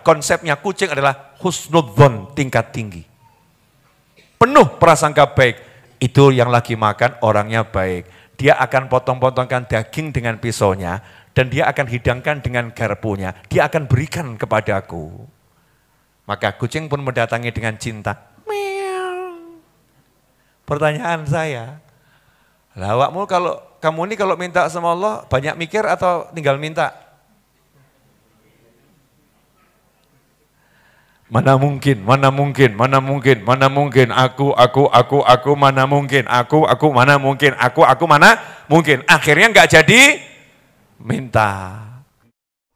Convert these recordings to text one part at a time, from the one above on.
konsepnya kucing adalah husnudzon, tingkat tinggi. Penuh prasangka baik, itu yang lagi makan orangnya baik. Dia akan potong-potongkan daging dengan pisaunya, dan dia akan hidangkan dengan garpunya. Dia akan berikan kepadaku. Maka kucing pun mendatangi dengan cinta. Meow. Pertanyaan saya, lah kamu ini kalau minta sama Allah banyak mikir atau tinggal minta? Mana mungkin, mana mungkin, mana mungkin, mana mungkin, aku, mana mungkin, aku, mana mungkin, aku, mana mungkin. Akhirnya enggak jadi minta.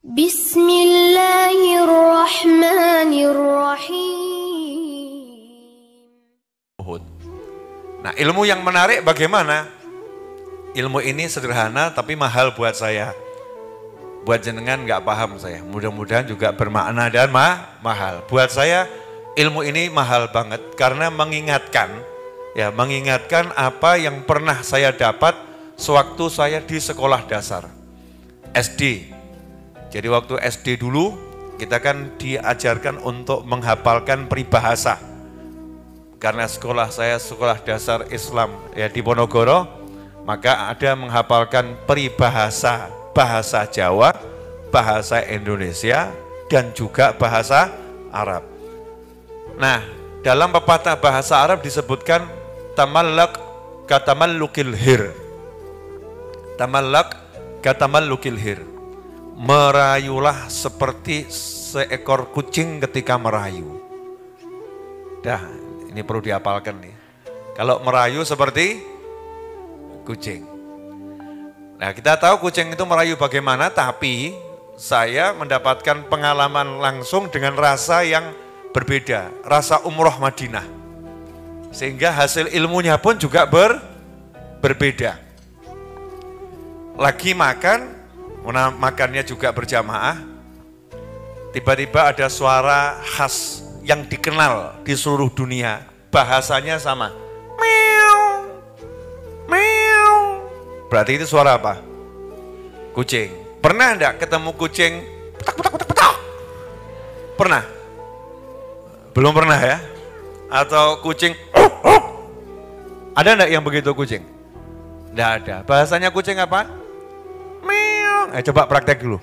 Bismillahirrahmanirrahim. Nah, ilmu yang menarik bagaimana? Ilmu ini sederhana tapi mahal buat saya. Buat jenengan nggak paham saya, mudah-mudahan juga bermakna dan mahal. Buat saya ilmu ini mahal banget karena mengingatkan apa yang pernah saya dapat sewaktu saya di sekolah dasar SD. Jadi waktu SD dulu kita kan diajarkan untuk menghafalkan peribahasa. Karena saya sekolah dasar Islam ya di Ponorogo, maka ada menghafalkan peribahasa. Bahasa Jawa, bahasa Indonesia, dan juga bahasa Arab. Nah, dalam pepatah bahasa Arab disebutkan tamallak katamallukil hir. Tamallak katamallukil hir. Merayulah seperti seekor kucing ketika merayu. Dah, ini perlu dihafalkan nih. Kalau merayu seperti kucing. Nah, kita tahu kucing itu merayu bagaimana, tapi saya mendapatkan pengalaman langsung dengan rasa yang berbeda, rasa umroh Madinah. Sehingga hasil ilmunya pun juga berbeda. Lagi makannya juga berjamaah, tiba-tiba ada suara khas yang dikenal di seluruh dunia, bahasanya sama. Berarti itu suara apa? Kucing. Pernah enggak ketemu kucing petak? Pernah? Belum pernah ya? Atau kucing ada enggak yang begitu kucing? Enggak ada. Bahasanya kucing apa? Meong. Coba praktek dulu.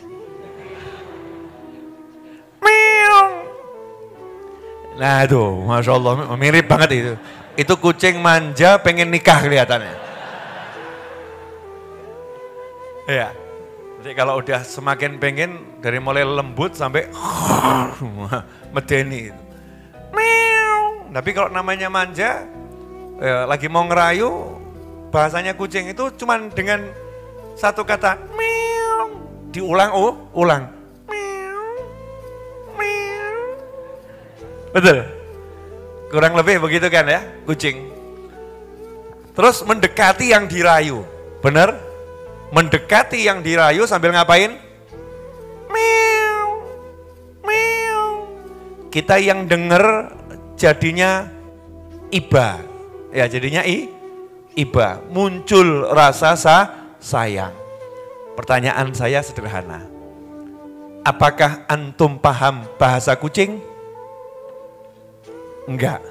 Meong. Nah itu, Masya Allah, mirip banget itu. Itu kucing manja pengen nikah kelihatannya. Ya, jadi kalau udah semakin pengen dari mulai lembut sampai medeni. Tapi kalau namanya manja, lagi mau ngerayu, bahasanya kucing itu cuman dengan satu kata, diulang. Betul? Kurang lebih begitu kan ya, kucing. Terus mendekati yang dirayu, benar? Mendekati yang dirayu sambil ngapain? Meow, meow. Kita yang denger jadinya iba. Ya jadinya iba. Muncul rasa sayang. Pertanyaan saya sederhana. Apakah antum paham bahasa kucing? Enggak.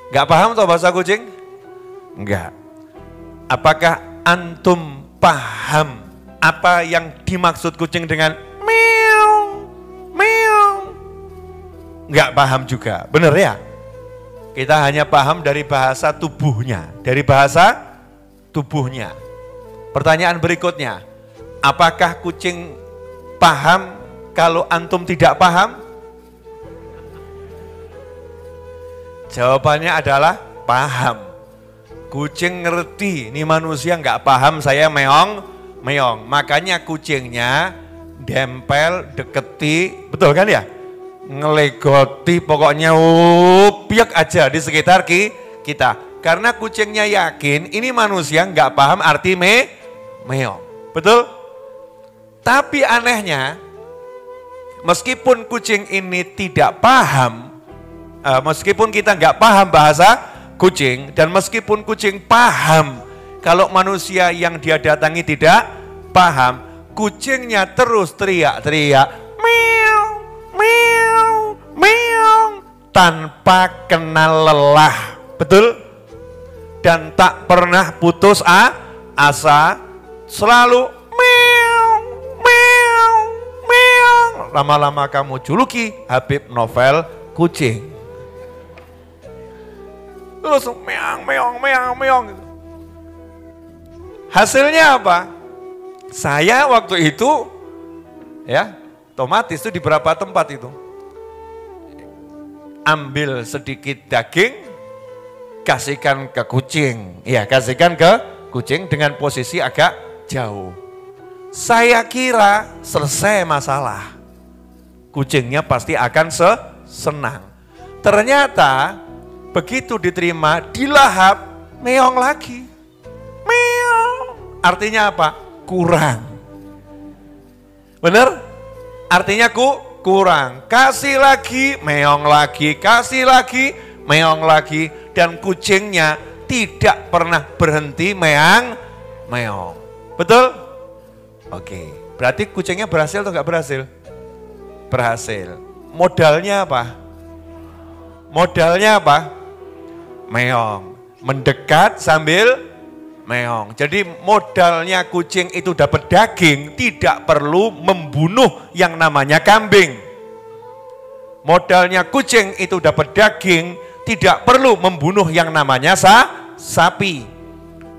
Enggak paham toh bahasa kucing? Enggak. Apakah antum paham apa yang dimaksud kucing dengan meow, meow? Enggak paham juga, benar ya? Kita hanya paham dari bahasa tubuhnya, Pertanyaan berikutnya, apakah kucing paham kalau antum tidak paham? Jawabannya adalah paham. Kucing ngerti, ini manusia nggak paham saya meong. Makanya kucingnya dempel, deketi, betul kan ya? Ngelegoti, pokoknya piak aja di sekitar kita. Karena kucingnya yakin ini manusia nggak paham arti meong. Betul? Tapi anehnya, meskipun kucing ini tidak paham, meskipun kita nggak paham bahasa kucing, dan meskipun kucing paham kalau manusia yang dia datangi tidak paham, kucingnya terus teriak-teriak meow, tanpa kenal lelah. Betul? Dan tak pernah putus asa, selalu meong, meong, meong. Lama-lama kamu juluki Habib Novel kucing. Terus meong, meong, meong, meong. Hasilnya apa? Saya waktu itu, ya, otomatis itu di beberapa tempat itu. Ambil sedikit daging, kasihkan ke kucing. Ya, kasihkan ke kucing dengan posisi agak jauh. Saya kira selesai masalah. Kucingnya pasti akan senang. Ternyata begitu diterima, dilahap, meong lagi. Meong. Artinya apa? Kurang. Benar? Artinya kurang. Kasih lagi, meong lagi. Kasih lagi, meong lagi. Dan kucingnya tidak pernah berhenti meong. Betul? Oke. Berarti kucingnya berhasil atau enggak berhasil? Berhasil. Modalnya apa? Modalnya apa? Meong. Mendekat sambil meong. Jadi modalnya kucing itu dapat daging, tidak perlu membunuh yang namanya kambing. Modalnya kucing itu dapat daging, tidak perlu membunuh yang namanya sapi.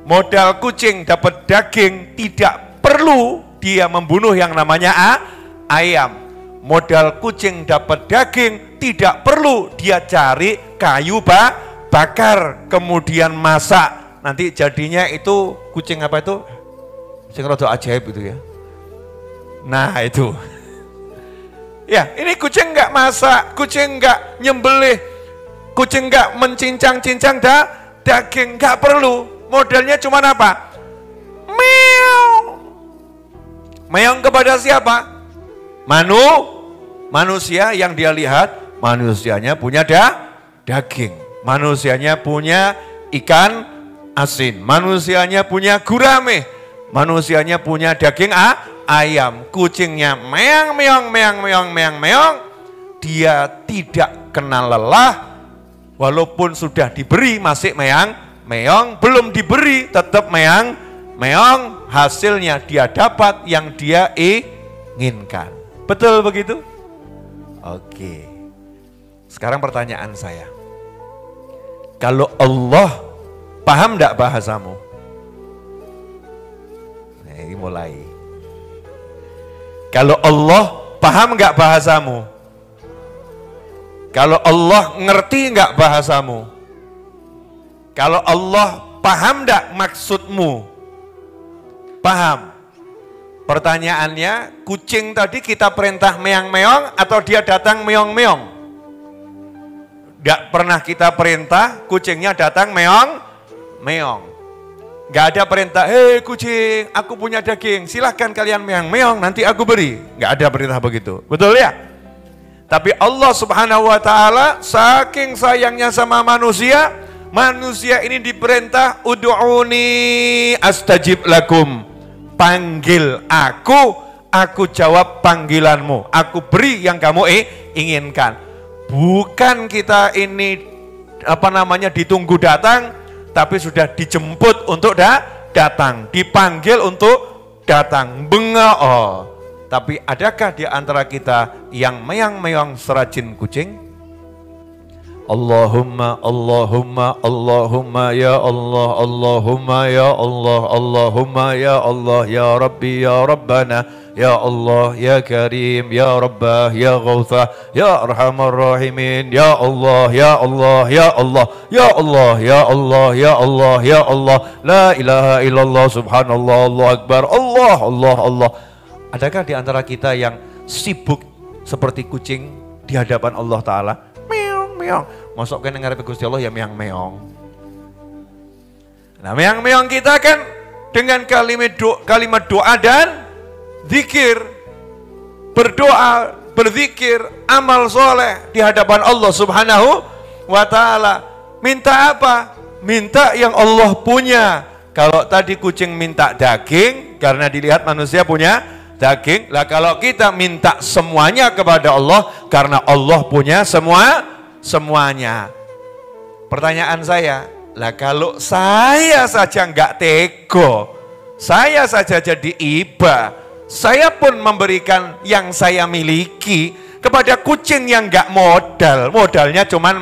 Modal kucing dapat daging, tidak perlu dia membunuh yang namanya ayam. Modal kucing dapat daging, tidak perlu dia cari kayu bakar, kemudian masak. Nanti jadinya itu kucing apa itu? Sing rada ajaib itu ya. Nah itu. Ya, ini kucing enggak masak, kucing enggak nyembelih, kucing enggak mencincang-cincang daging, enggak perlu. Modalnya cuma apa? Meong. Meong kepada siapa? Manusia yang dia lihat, manusianya punya daging, manusianya punya ikan asin, manusianya punya gurame, manusianya punya daging ayam, kucingnya meong, meong, meong, meong, meong, meong. Dia tidak kenal lelah, walaupun sudah diberi masih meong, meong, belum diberi tetap meong, meong. Hasilnya dia dapat yang dia inginkan. Betul begitu? Oke. Sekarang pertanyaan saya. Kalau Allah paham enggak bahasamu? Nah, ini mulai. Kalau Allah paham enggak bahasamu? Kalau Allah ngerti enggak bahasamu? Kalau Allah paham enggak maksudmu? Paham. Pertanyaannya, kucing tadi kita perintah meong-meong atau dia datang meong-meong? Enggak pernah kita perintah, kucingnya datang meong-meong. Enggak ada perintah, hei kucing, aku punya daging, silahkan kalian meong-meong, nanti aku beri. Enggak ada perintah begitu, betul ya? Tapi Allah Subhanahu wa ta'ala saking sayangnya sama manusia, manusia ini diperintah, ud'uni astajib lakum. Panggil aku jawab panggilanmu, aku beri yang kamu inginkan. Bukan kita ini ditunggu datang, tapi sudah dijemput untuk datang, dipanggil untuk datang. Bengao. Tapi adakah di antara kita yang meong-meong serajin kucing? Allahumma, Allahumma, Allahumma ya Allah, Allahumma ya Allah, Allahumma ya Allah, ya Rabbi, ya Rabbana, ya Allah, ya Karim, ya Rabbah, ya Ghawthah, ya Arhamar Rahimin, ya Allah, ya Allah, ya Allah, ya Allah, ya Allah, ya Allah, ya Allah, la ilaha illallah, subhanallah, Allah Akbar, Allah, Allah, Allah. Adakah di antara kita yang sibuk seperti kucing di hadapan Allah Ta'ala? Meong. Masuk ke ngarepe Gusti Allah ya meong-meong. Nah, meong-meong kita kan dengan kalimat doa dan zikir. Berdoa, berzikir, amal soleh di hadapan Allah Subhanahu wa ta'ala. Minta apa? Minta yang Allah punya. Kalau tadi kucing minta daging karena dilihat manusia punya daging. Lah kalau kita minta semuanya kepada Allah karena Allah punya semuanya. Pertanyaan saya, lah kalau saya saja nggak tego, saya saja jadi iba, saya pun memberikan yang saya miliki kepada kucing yang nggak modalnya cuman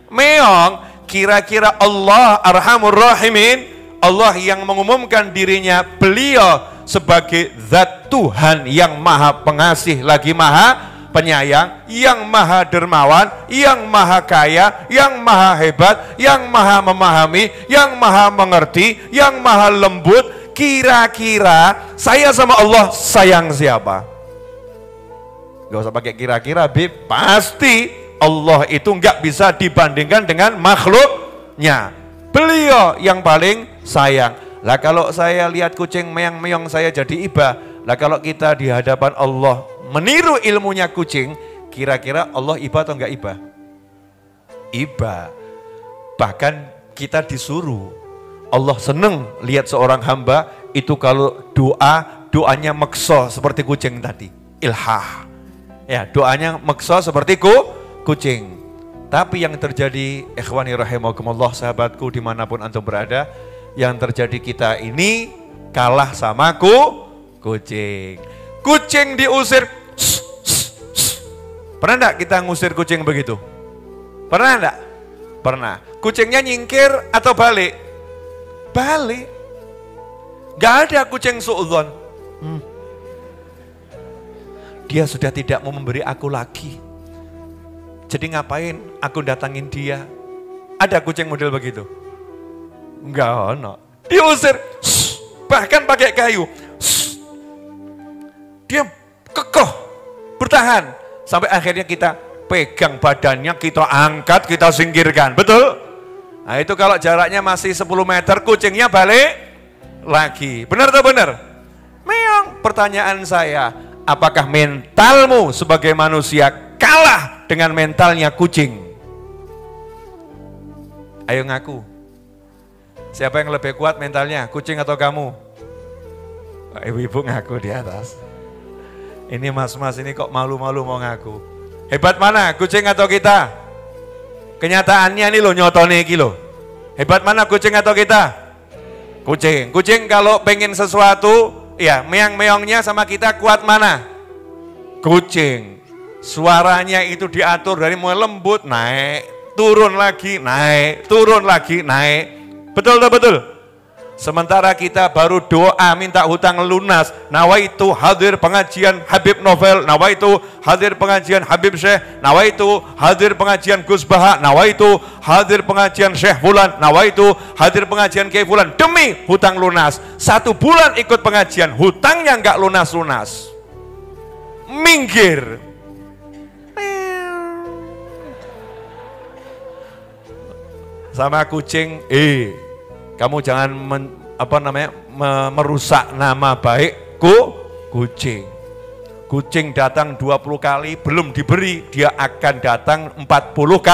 meong, kira-kira Allah Arhamur Rahimin, Allah yang mengumumkan dirinya beliau sebagai zat Tuhan yang maha pengasih lagi maha penyayang, yang maha dermawan, yang maha kaya, yang maha hebat, yang maha memahami, yang maha mengerti, yang maha lembut. Kira-kira saya sama Allah sayang siapa? Gak usah pakai kira-kira, Bib. Pasti Allah itu nggak bisa dibandingkan dengan makhluknya. Beliau yang paling sayang. Lah kalau saya lihat kucing meong-meong saya jadi iba. Lah kalau kita di hadapan Allah meniru ilmunya kucing, kira-kira Allah iba atau enggak iba? Iba. Bahkan kita disuruh. Allah seneng lihat seorang hamba itu kalau doanya mekso seperti kucing tadi. Ilhah. Ya, doanya mekso seperti kucing. Tapi yang terjadi, ikhwani rahimakumullah, sahabatku dimanapun antum berada, yang terjadi kita ini kalah sama kucing. Kucing diusir. Pernah enggak kita ngusir kucing begitu? Pernah enggak? Pernah. Kucingnya nyingkir atau balik? Balik. Gak ada kucing suudzon. Dia sudah tidak mau memberi aku lagi. Jadi ngapain aku datangin dia? Ada kucing model begitu? Enggak ada. Diusir. Bahkan pakai kayu. Dia kokoh, bertahan. Sampai akhirnya kita pegang badannya, kita angkat, kita singkirkan. Betul? Nah itu kalau jaraknya masih 10 meter, kucingnya balik lagi. Benar atau benar? Meong. Pertanyaan saya, apakah mentalmu sebagai manusia kalah dengan mentalnya kucing? Ayo ngaku. Siapa yang lebih kuat mentalnya, kucing atau kamu? Ibu-ibu ngaku di atas. Ini mas-mas ini kok malu-malu mau ngaku. Hebat mana, kucing atau kita? Kenyataannya ini loh, nyotone iki loh. Hebat mana, kucing atau kita? Kucing. Kucing kalau pengen sesuatu, ya meong-meongnya sama kita kuat mana? Kucing. Suaranya itu diatur dari mulai lembut, naik, turun lagi, naik, turun lagi, naik. Betul tak betul? Sementara kita baru doa minta hutang lunas. Nawaitu hadir pengajian Habib Novel, nawaitu hadir pengajian Habib Syekh, nawaitu hadir pengajian Gus Baha, nawaitu hadir pengajian Syekh Fulan, nawaitu hadir pengajian Kiai Fulan, demi hutang lunas. 1 bulan ikut pengajian, hutangnya enggak lunas-lunas. Minggir. Sama kucing, kamu jangan merusak nama baik kucing. Kucing datang 20 kali belum diberi, dia akan datang 40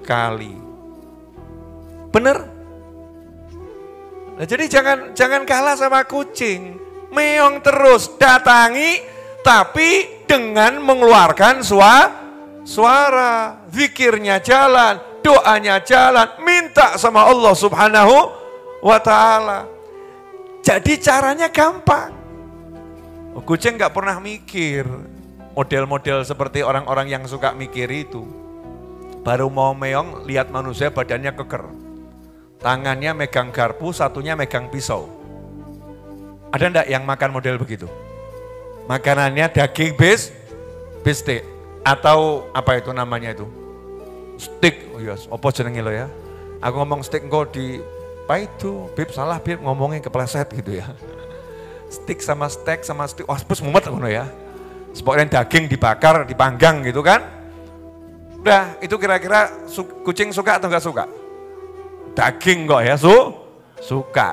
kali. Bener? Nah, jadi jangan kalah sama kucing. Meong terus, datangi tapi dengan mengeluarkan suara, zikirnya jalan, doanya jalan, minta sama Allah Subhanahu wa ta'ala. Jadi caranya gampang. Kucing gak pernah mikir model-model seperti orang-orang yang suka mikir itu. Baru mau meong, lihat manusia badannya keker. Tangannya megang garpu, satunya megang pisau. Ada enggak yang makan model begitu? Makanannya daging bistik atau apa itu namanya itu? Steak. Oh yes, apa jenenge lo ya? Aku ngomong steak engko di apa itu? Bib salah Bib ngomongnya kepleset gitu ya. Steak sama steak sama steak. Oh, bos mumet ngono ya. Sepoknya daging dibakar, dipanggang gitu kan. Udah, itu kira-kira kucing suka atau enggak suka? Daging kok ya, suka.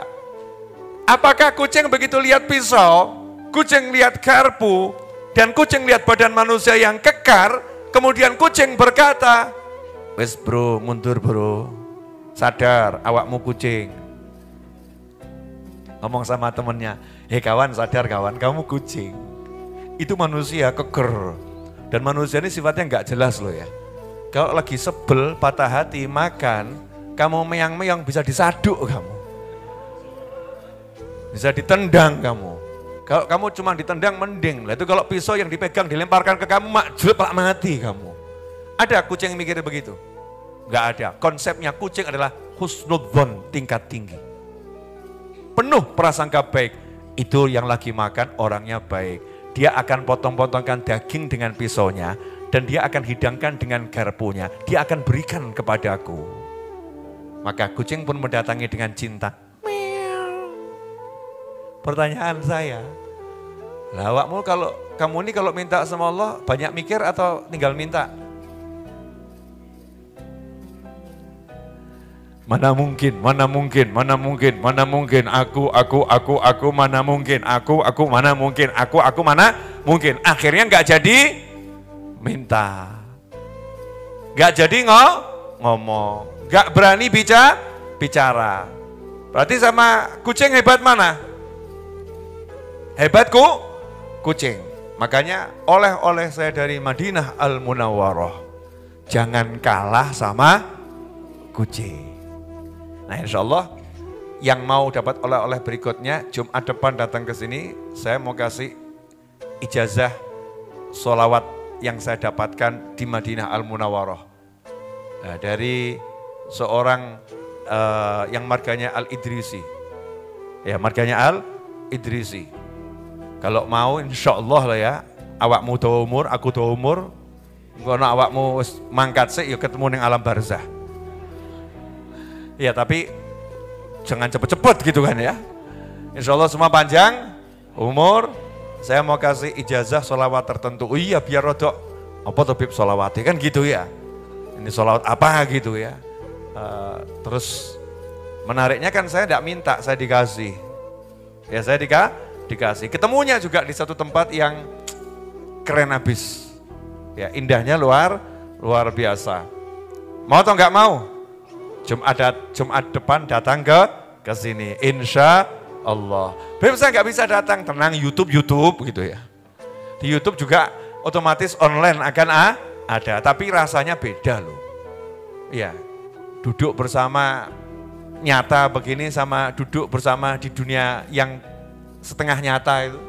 Apakah kucing begitu lihat pisau, kucing lihat garpu, dan kucing lihat badan manusia yang kekar, kemudian kucing berkata, "Wes bro, mundur bro. Sadar, awakmu kucing." Ngomong sama temennya, "Hei kawan, sadar kawan, kamu kucing." Itu manusia keker. Dan manusia ini sifatnya nggak jelas loh ya. Kalau lagi sebel, patah hati, makan, kamu meyang-meyang bisa disaduk kamu. Bisa ditendang kamu. Kalau kamu cuma ditendang mending. Lah itu kalau pisau yang dipegang dilemparkan ke kamu, jelek mati kamu. Ada kucing yang mikir begitu? Enggak ada. Konsepnya kucing adalah husnudzon, tingkat tinggi. Penuh prasangka baik. Itu yang lagi makan orangnya baik. Dia akan potong-potongkan daging dengan pisaunya. Dan dia akan hidangkan dengan garpunya. Dia akan berikan kepadaku. Maka kucing pun mendatangi dengan cinta. Meow. Pertanyaan saya, lah awakmu kalau kamu ini kalau minta sama Allah banyak mikir atau tinggal minta? Mana mungkin, mana mungkin, mana mungkin, mana mungkin, aku, mana mungkin, aku, mana mungkin, aku, mana mungkin. Akhirnya nggak jadi minta, nggak jadi ngomong, nggak berani bicara. Berarti sama kucing hebat mana? Hebatku kucing. Makanya oleh-oleh saya dari Madinah Al-Munawwarah, jangan kalah sama kucing. Nah, insya Allah yang mau dapat oleh-oleh berikutnya Jumat depan datang ke sini, saya mau kasih ijazah sholawat yang saya dapatkan di Madinah Al-Munawwarah. Nah, dari seorang yang marganya Al-Idrisi. Ya, marganya Al-Idrisi. Kalau mau insya Allah lah ya, awakmu tua umur, aku tua umur, kalau awakmu mangkat sih, ya ketemu dengan alam barzah. Ya tapi jangan cepet-cepet gitu kan ya. Insya Allah semua panjang umur. Saya mau kasih ijazah sholawat tertentu. Oh iya biar rodok apa tuh bib sholawati kan gitu ya. Ini sholawat apa gitu ya. Terus menariknya kan saya tidak minta, saya dikasih. Ya saya dikasih. Ketemunya juga di satu tempat yang keren habis. Ya indahnya luar biasa. Mau atau enggak mau? Jumat depan datang ke sini, insya Allah. Beb saya nggak bisa datang, tenang YouTube gitu ya. Di YouTube juga otomatis online akan ada, tapi rasanya beda loh. Iya, duduk bersama nyata begini sama duduk bersama di dunia yang setengah nyata itu.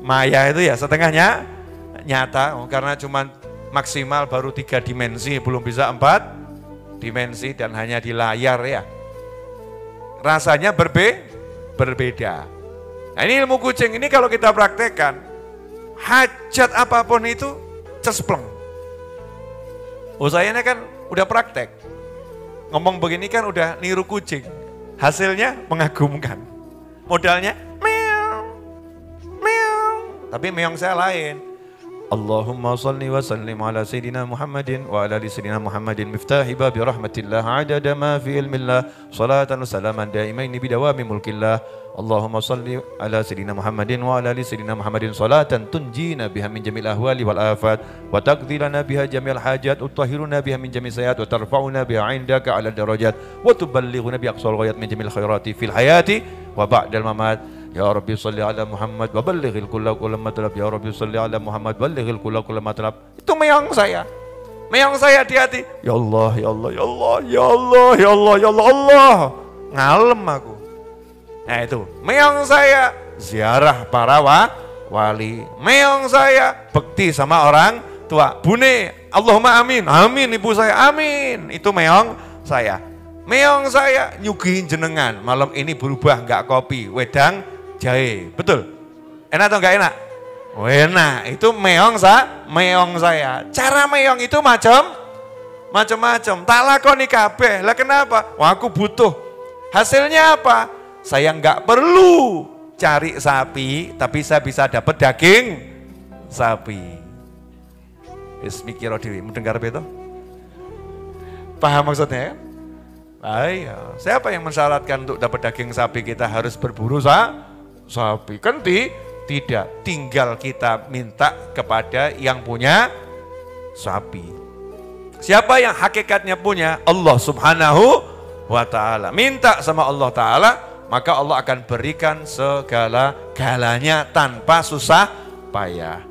Maya itu ya setengahnya nyata, karena cuma maksimal baru 3 dimensi, belum bisa 4 dimensi dan hanya di layar ya. Rasanya berbeda. Nah ini ilmu kucing ini kalau kita praktekkan, hajat apapun itu cespleng. Usahanya kan udah praktek. Ngomong begini kan udah niru kucing. Hasilnya mengagumkan. Modalnya meow, meow. Tapi meong saya lain. Allahumma salli wa sallim ala Sayyidina Muhammadin wa ala ali Sayyidina Muhammadin miftahi babi rahmatillah adada ma fi ilmillah salatan wa salaman daimaini bidawami mulkillah. Allahumma salli ala Sayyidina Muhammadin wa ala ali Sayyidina Muhammadin salatan tunjina biha min jamil ahwali wal afat wa taqdi lana biha jamil hajat wa tahhiruna biha min jamil sayyiat wa tarfa'una biha indaka ala darajat wa tuballighuna bi aqsal ghayat min jamil khairati fil hayati wa ba'dal mamat. Ya Rabbi salli ala Muhammad wa ballighil kulla matlab. Ya Rabbi salli ala Muhammad ballighil kulla matlab. Itu meong saya. Meong saya di hati. Ya Allah, ya Allah, ya Allah, ya Allah, ya Allah, ya Allah, Allah. Ngalem aku. Nah itu, meong saya ziarah para wali. Meong saya bekti sama orang tua. Bune, Allahumma amin. Amin ibu saya, amin. Itu meong saya. Meong saya nyugihin jenengan. Malam ini berubah enggak kopi, wedang jahe, betul? Enak atau enggak enak? Oh, enak, itu meong saya. Cara meong itu macam-macam. Tak lakoni kabeh. Lah kenapa? Wah aku butuh. Hasilnya apa? Saya enggak perlu cari sapi, tapi saya bisa dapat daging sapi. Wis mikir dhewe, mendengar beto? Paham maksudnya kan? Iya. Siapa yang mensyaratkan untuk dapat daging sapi kita harus berburu sapi? Kan tidak, tinggal kita minta kepada yang punya sapi. Siapa yang hakikatnya punya? Allah Subhanahu wa ta'ala. Minta sama Allah ta'ala, maka Allah akan berikan segala-galanya tanpa susah payah.